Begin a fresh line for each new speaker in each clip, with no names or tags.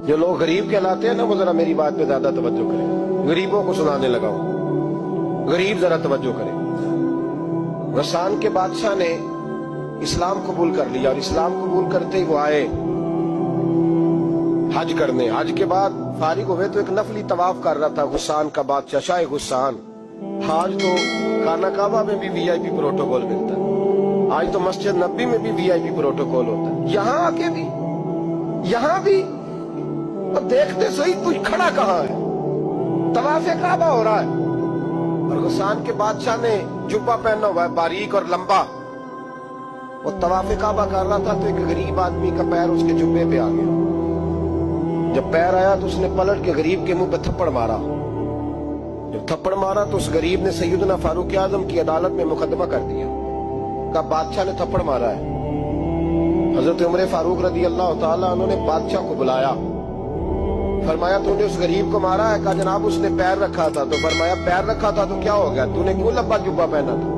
جو لوگ غریب کہلاتے ہیں نا وہ ذرا میری بات پہ زیادہ توجہ کریں. غریبوں کو سنانے لگا ہوں. غریب ذرا توجہ کریں. غسان کے بادشاہ نے اسلام قبول کر لیا اور اسلام قبول کرتے ہی وہ آئے حج کرنے. حج کے بعد فارغ ہوئے تو ایک نفلی طواف کر رہا تھا غسان کا بادشاہ شاہ غسان. آج تو خانہ کعبہ میں بھی وی آئی پی پروٹوکول ملتا ہے. آج تو مسجد نبی میں بھی وی آئی پی پروٹوکول ہوتا ہے. یہاں آ کے بھی یہاں بھی اور دیکھتے صحیح کچھ کھڑا کہاں ہے. طواف کعبہ ہو رہا ہے اور غسان کے بادشاہ نے جبہ پہنا ہوا ہے باریک اور لمبا. وہ طواف کعبہ کر رہا تھا تو ایک غریب آدمی کا پیر اس کے جبے پہ آ گیا. جب پیر آیا تو اس نے پلٹ کے غریب کے منہ پہ تھپڑ مارا. جب تھپڑ مارا تو اس غریب نے سیدنا فاروق اعظم کی عدالت میں مقدمہ کر دیا. کہا بادشاہ نے تھپڑ مارا ہے. حضرت عمر فاروق رضی اللہ تعالیٰ انہوں نے بادشاہ کو بلایا. فرمایا تو نے اس غریب کو مارا ہے؟ کہا جناب اس نے پیر رکھا تھا. تو فرمایا پیر رکھا تھا تو کیا ہو گیا؟ تو نے کیوں لمبا جبہ پہنا تھا؟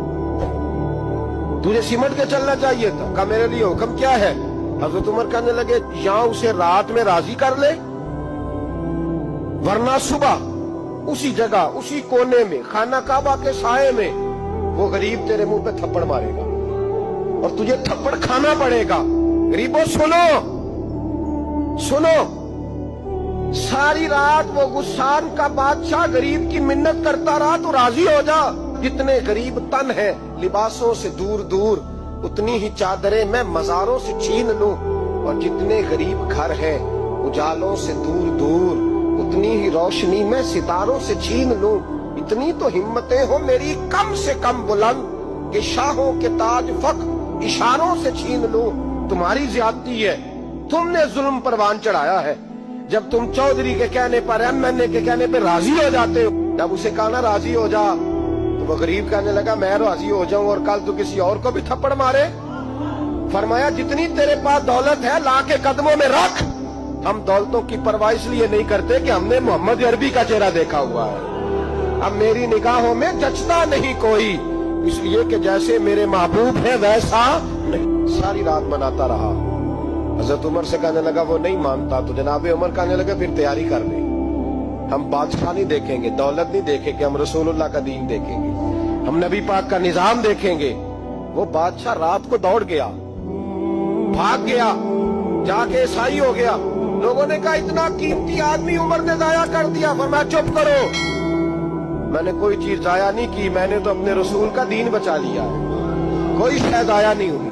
تجھے سمٹ کے چلنا چاہیے تھا. کہا میرے لیے حکم کیا ہے؟ حضرت عمر کہنے لگے یہاں اسے رات میں راضی کر لے ورنہ صبح اسی جگہ اسی کونے میں خانہ کعبہ کے سائے میں وہ غریب تیرے منہ پہ تھپڑ مارے گا اور تجھے تھپڑ کھانا پڑے گا. غریبوں سنو سنو. ساری رات وہ غسان کا بادشاہ غریب کی منت کرتا رہا تو راضی ہو جا. جتنے غریب تن ہیں لباسوں سے دور دور اتنی ہی چادریں میں مزاروں سے چھین لوں اور جتنے غریب گھر ہیں اجالوں سے دور دور اتنی ہی روشنی میں ستاروں سے چھین لوں. اتنی تو ہمتیں ہو میری کم سے کم بلند کہ شاہوں کے تاج فخر اشاروں سے چھین لوں. تمہاری زیادتی ہے. تم نے ظلم پروان چڑھایا ہے. جب تم چودھری کے کہنے پر ایم این اے کے کہنے پہ راضی ہو جاتے ہو. جب اسے کہا نا راضی ہو جا تو وہ غریب کہنے لگا میں راضی ہو جاؤں اور کل تو کسی اور کو بھی تھپڑ مارے. فرمایا جتنی تیرے پاس دولت ہے لا کے قدموں میں رکھ. ہم دولتوں کی پرواہ اس لیے نہیں کرتے کہ ہم نے محمد عربی کا چہرہ دیکھا ہوا ہے. اب میری نگاہوں میں جچتا نہیں کوئی اس لیے کہ جیسے میرے محبوب ہے ویسا نہیں. ساری رات مناتا رہا. حضرت عمر سے کہنے لگا وہ نہیں مانتا. تو جناب عمر کہنے لگا پھر تیاری کر لیں. ہم بادشاہ نہیں دیکھیں گے, دولت نہیں دیکھیں گے, ہم رسول اللہ کا دین دیکھیں گے, ہم نبی پاک کا نظام دیکھیں گے. وہ بادشاہ رات کو دوڑ گیا, بھاگ گیا, جا کے عیسائی ہو گیا. لوگوں نے کہا اتنا قیمتی آدمی عمر نے ضائع کر دیا. فرمایا چپ کرو, میں نے کوئی چیز ضائع نہیں کی. میں نے تو اپنے رسول کا دین بچا لیا ہے. کوئی شے ضائع نہیں ہوئی.